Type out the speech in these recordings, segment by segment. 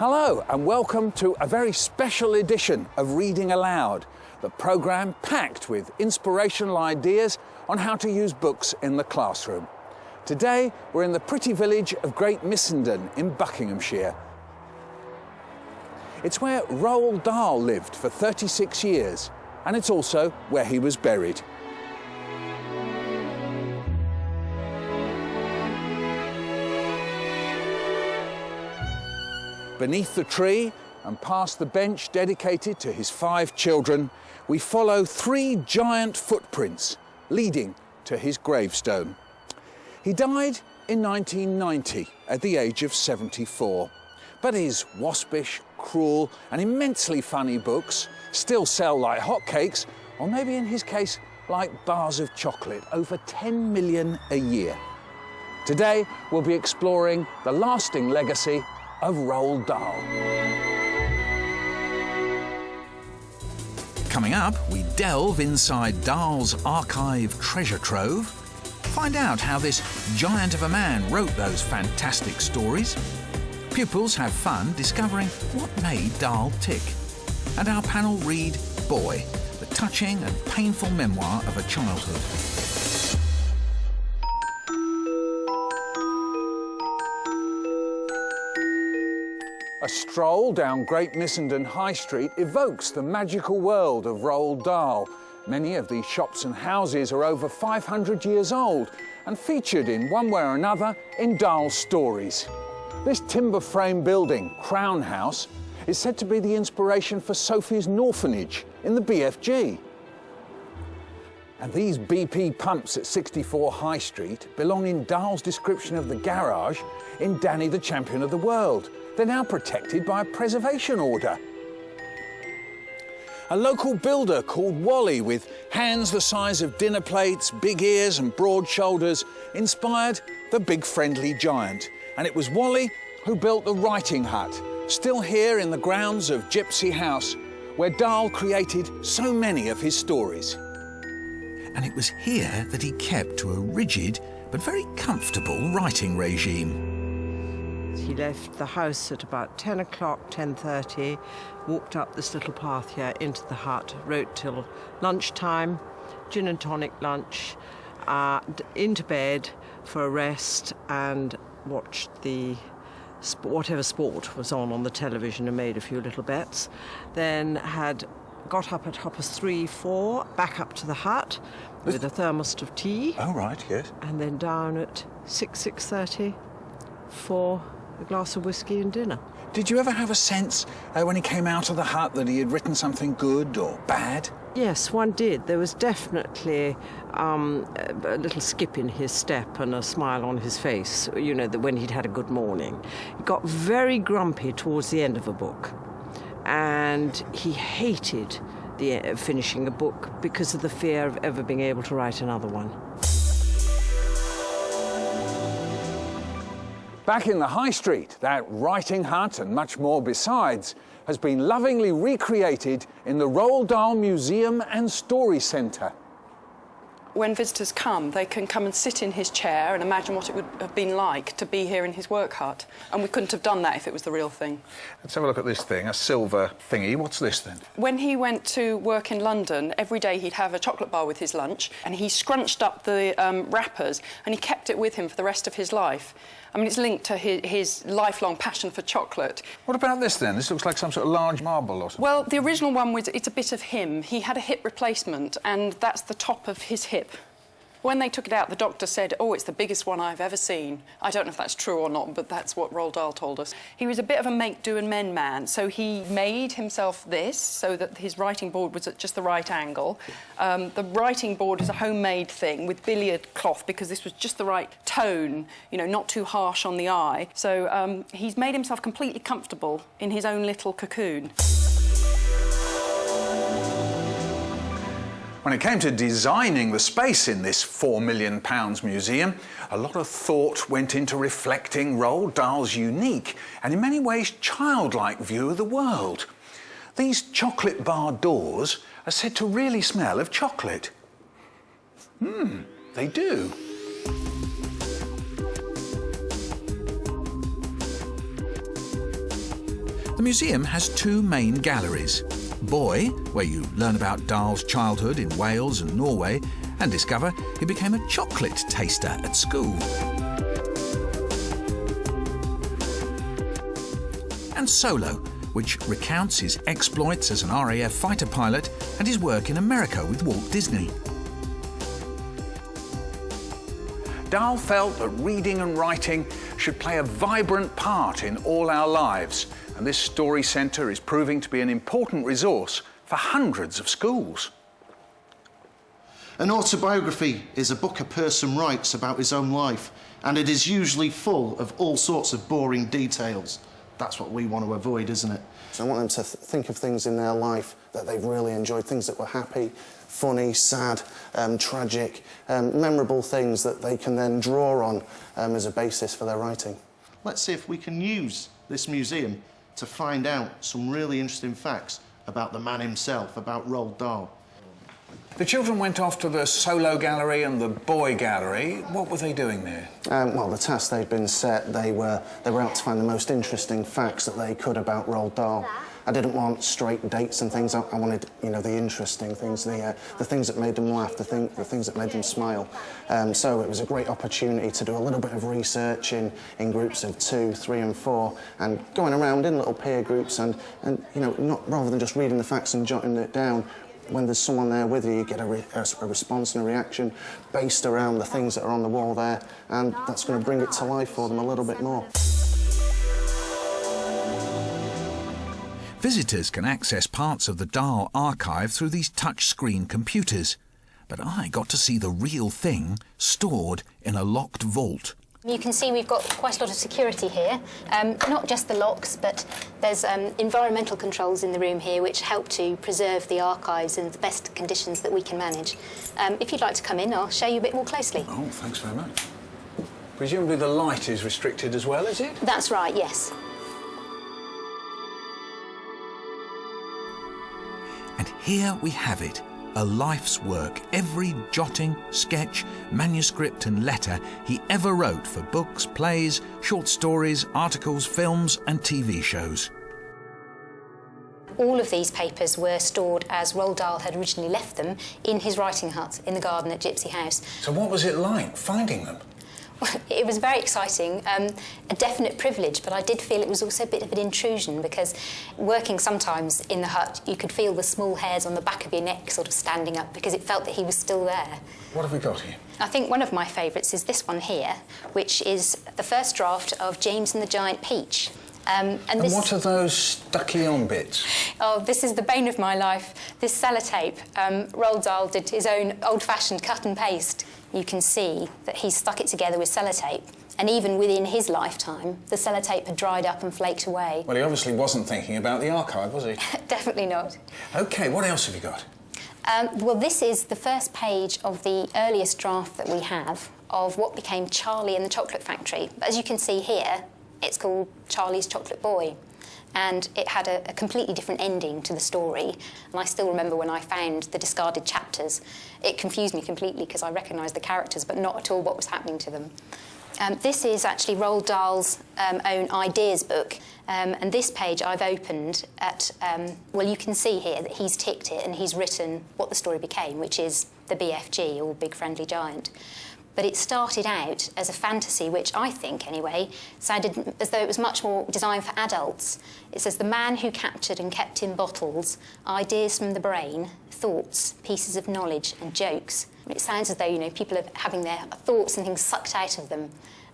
Hello and welcome to a very special edition of Reading Aloud, the programme packed with inspirational ideas on how to use books in the classroom. Today we're in the pretty village of Great Missenden in Buckinghamshire. It's where Roald Dahl lived for 36 years, and it's also where he was buried. Beneath the tree and past the bench dedicated to his 5 children, we follow 3 giant footprints leading to his gravestone. He died in 1990 at the age of 74, but his waspish, cruel and immensely funny books still sell like hotcakes, or maybe in his case like bars of chocolate, over 10 million a year. Today we'll be exploring the lasting legacy of Roald Dahl. Coming up, we delve inside Dahl's archive treasure trove, find out how this giant of a man wrote those fantastic stories. Pupils have fun discovering what made Dahl tick. And our panel read Boy, the touching and painful memoir of a childhood. A stroll down Great Missenden High Street evokes the magical world of Roald Dahl. Many of these shops and houses are over 500 years old and featured in one way or another in Dahl's stories. This timber frame building, Crown House, is said to be the inspiration for Sophie's Orphanage in the BFG. And these BP pumps at 64 High Street belong in Dahl's description of the garage in Danny the Champion of the World. They're now protected by a preservation order. A local builder called Wally, with hands the size of dinner plates, big ears and broad shoulders, inspired the big friendly giant. And it was Wally who built the writing hut, still here in the grounds of Gypsy House, where Dahl created so many of his stories. And it was here that he kept to a rigid but very comfortable writing regime. He left the house at about 10 o'clock, 10:30, walked up this little path here into the hut, wrote till lunchtime, gin and tonic lunch, into bed for a rest, and watched whatever sport was on the television and made a few little bets. Then had got up at 3:30, 4, back up to the hut with a thermos of tea. Oh, right, yes. And then down at 6:30 for a glass of whiskey and dinner. Did you ever have a sense when he came out of the hut that he had written something good or bad? Yes, one did. There was definitely a little skip in his step and a smile on his face, you know, that when he'd had a good morning. He got very grumpy towards the end of a book, and he hated finishing a book because of the fear of ever being able to write another one. Back in the High Street, that writing hut and much more besides has been lovingly recreated in the Roald Dahl Museum and Story Centre. When visitors come, they can come and sit in his chair and imagine what it would have been like to be here in his work hut. And we couldn't have done that if it was the real thing. Let's have a look at this thing, a silver thingy. What's this then? When he went to work in London, every day he'd have a chocolate bar with his lunch, and he scrunched up the wrappers and he kept it with him for the rest of his life. I mean, it's linked to his lifelong passion for chocolate. What about this then? This looks like some sort of large marble or something. Well, the original one it's a bit of him. He had a hip replacement, and that's the top of his hip. When they took it out, the doctor said, "Oh, it's the biggest one I've ever seen." I don't know if that's true or not, but that's what Roald Dahl told us. He was a bit of a make, do and mend man, so he made himself this so that his writing board was at just the right angle. The writing board is a homemade thing with billiard cloth because this was just the right tone, you know, not too harsh on the eye. So he's made himself completely comfortable in his own little cocoon. When it came to designing the space in this £4 million museum, a lot of thought went into reflecting Roald Dahl's unique and in many ways childlike view of the world. These chocolate bar doors are said to really smell of chocolate. They do. The museum has two main galleries. Boy, where you learn about Dahl's childhood in Wales and Norway and discover he became a chocolate taster at school. And Solo, which recounts his exploits as an RAF fighter pilot and his work in America with Walt Disney. Dahl felt that reading and writing should play a vibrant part in all our lives, and this story centre is proving to be an important resource for hundreds of schools. An autobiography is a book a person writes about his own life, and it is usually full of all sorts of boring details. That's what we want to avoid, isn't it? So I want them to think of things in their life that they've really enjoyed, things that were happy, funny, sad, tragic, memorable things that they can then draw on as a basis for their writing. Let's see if we can use this museum to find out some really interesting facts about the man himself, about Roald Dahl. The children went off to the Solo Gallery and the Boy Gallery. What were they doing there? Well, the task they'd been set, they were out to find the most interesting facts that they could about Roald Dahl. I didn't want straight dates and things. I wanted, you know, the interesting things, the things that made them laugh, the things that made them smile. So it was a great opportunity to do a little bit of research in groups of 2, 3 and 4, and going around in little peer groups and you know, rather than just reading the facts and jotting it down, when there's someone there with you, you get a response and a reaction based around the things that are on the wall there, and that's going to bring it to life for them a little bit more. Visitors can access parts of the Dahl archive through these touch-screen computers, but I got to see the real thing stored in a locked vault. You can see we've got quite a lot of security here, not just the locks, but there's environmental controls in the room here which help to preserve the archives in the best conditions that we can manage. If you'd like to come in, I'll show you a bit more closely. Oh, thanks very much. Presumably the light is restricted as well, is it? That's right, yes. And here we have it, a life's work, every jotting, sketch, manuscript and letter he ever wrote for books, plays, short stories, articles, films and TV shows. All of these papers were stored as Roald Dahl had originally left them in his writing hut in the garden at Gypsy House. So what was it like, finding them? It was very exciting, a definite privilege, but I did feel it was also a bit of an intrusion because working sometimes in the hut, you could feel the small hairs on the back of your neck sort of standing up because it felt that he was still there. What have we got here? I think one of my favourites is this one here, which is the first draft of James and the Giant Peach. And what are those stucky-on bits? Oh, this is the bane of my life, this sellotape. Roald Dahl did his own old-fashioned cut and paste. You can see that he stuck it together with sellotape, and even within his lifetime, the sellotape had dried up and flaked away. Well, he obviously wasn't thinking about the archive, was he? Definitely not. OK, what else have you got? Well, this is the first page of the earliest draft that we have of what became Charlie and the Chocolate Factory. As you can see here, it's called Charlie's Chocolate Boy, and it had a completely different ending to the story. And I still remember when I found the discarded chapters. It confused me completely because I recognised the characters but not at all what was happening to them. This is actually Roald Dahl's own ideas book, and this page I've opened at, well, you can see here that he's ticked it and he's written what the story became, which is the BFG, or Big Friendly Giant. But it started out as a fantasy, which I think, anyway, sounded as though it was much more designed for adults. It says, the man who captured and kept in bottles ideas from the brain, thoughts, pieces of knowledge and jokes. It sounds as though, you know, people are having their thoughts and things sucked out of them.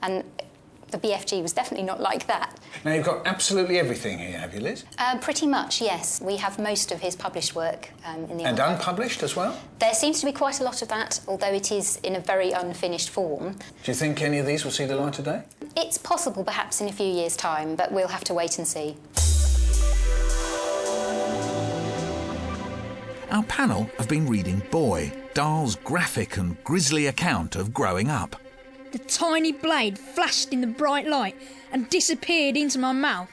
And the BFG was definitely not like that. Now, you've got absolutely everything here, have you, Liz? Pretty much, yes. We have most of his published work in the And archive. unpublished as well? There seems to be quite a lot of that, although it is in a very unfinished form. Do you think any of these will see the light of day? It's possible, perhaps, in a few years' time, but we'll have to wait and see. Our panel have been reading Boy, Dahl's graphic and grisly account of growing up. The tiny blade flashed in the bright light and disappeared into my mouth.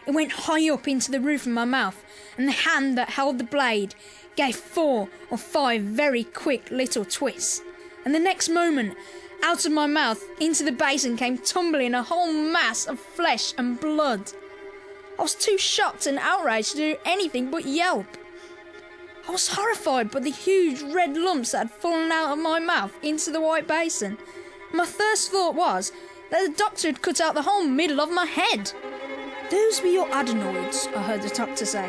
It went high up into the roof of my mouth, and the hand that held the blade gave 4 or 5 very quick little twists. And the next moment, out of my mouth into the basin came tumbling a whole mass of flesh and blood. I was too shocked and outraged to do anything but yelp. I was horrified by the huge red lumps that had fallen out of my mouth into the white basin. My first thought was that the doctor had cut out the whole middle of my head. Those were your adenoids, I heard the doctor say.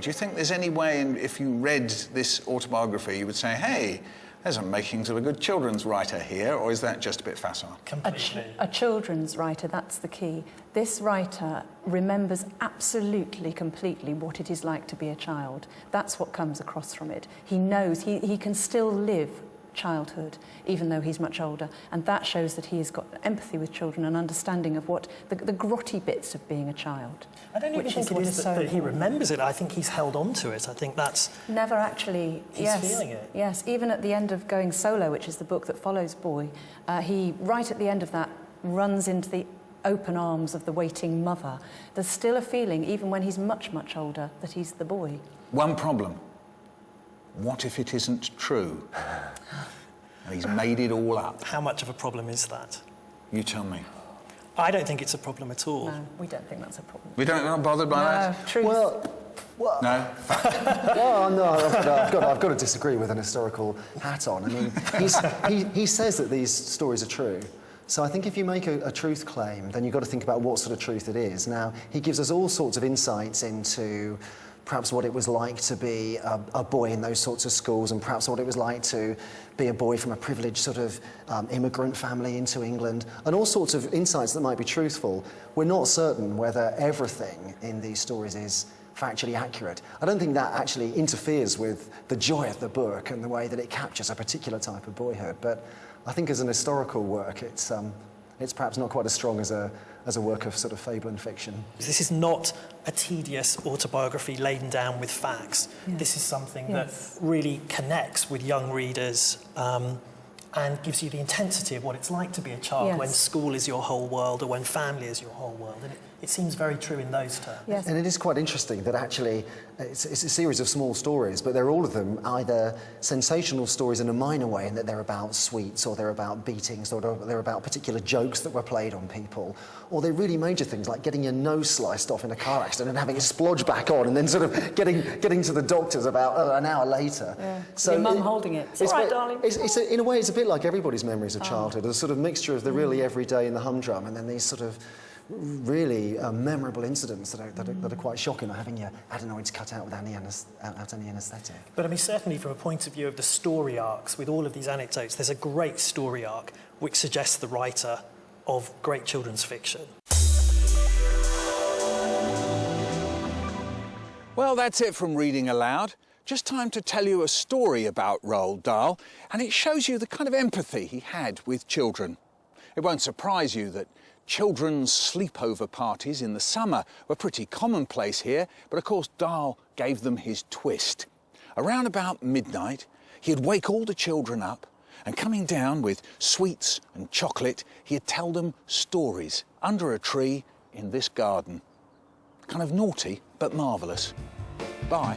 Do you think there's any way, if you read this autobiography, you would say, hey, there's a makings of a good children's writer here, or is that just a bit facile? Completely. A children's writer, that's the key. This writer remembers absolutely, completely what it is like to be a child. That's what comes across from it. He knows he can still live childhood, even though he's much older, and that shows that he has got empathy with children and understanding of what the grotty bits of being a child. I don't even think it is that he remembers it. I think he's held on to it. I think that's... Never actually... He's feeling it. Yes, even at the end of Going Solo, which is the book that follows Boy, he, right at the end of that, runs into the open arms of the waiting mother. There's still a feeling, even when he's much, much older, that he's the boy. One problem. What if it isn't true? And he's made it all up. How much of a problem is that? You tell me. I don't think it's a problem at all. No, we don't think that's a problem. We don't not bothered by that? No, truth. Well, No? well, no, I've got to disagree with an historical hat on. I mean, he says that these stories are true. So I think if you make a truth claim, then you've got to think about what sort of truth it is. Now, he gives us all sorts of insights into perhaps what it was like to be a boy in those sorts of schools, and perhaps what it was like to be a boy from a privileged sort of immigrant family into England, and all sorts of insights that might be truthful. We're not certain whether everything in these stories is factually accurate. I don't think that actually interferes with the joy of the book and the way that it captures a particular type of boyhood, but I think as an historical work, it's perhaps not quite as strong as a work of sort of fable and fiction. This is not a tedious autobiography laden down with facts. Yes. This is something Yes. that really connects with young readers and gives you the intensity of what it's like to be a child Yes. when school is your whole world or when family is your whole world. And it seems very true in those terms. Yes. And it is quite interesting that actually it's a series of small stories, but they're all of them either sensational stories in a minor way in that they're about sweets, or they're about beatings, or they're about particular jokes that were played on people, or they're really major things like getting your nose sliced off in a car accident and having it splodge back on, and then sort of getting to the doctors about an hour later. Yeah. So your mum holding it. It's all right, darling. In a way, it's a bit like everybody's memories of childhood, a sort of mixture of the really everyday and the humdrum, and then these sort of really memorable incidents that are quite shocking, like having your adenoids cut out without any anaesthetic. But I mean, certainly from a point of view of the story arcs, with all of these anecdotes, there's a great story arc which suggests the writer of great children's fiction. Well, that's it from Reading Aloud. Just time to tell you a story about Roald Dahl, and it shows you the kind of empathy he had with children. It won't surprise you that children's sleepover parties in the summer were pretty commonplace here, but of course Dahl gave them his twist. Around about midnight, he'd wake all the children up, and coming down with sweets and chocolate, he'd tell them stories under a tree in this garden. Kind of naughty, but marvellous. Bye.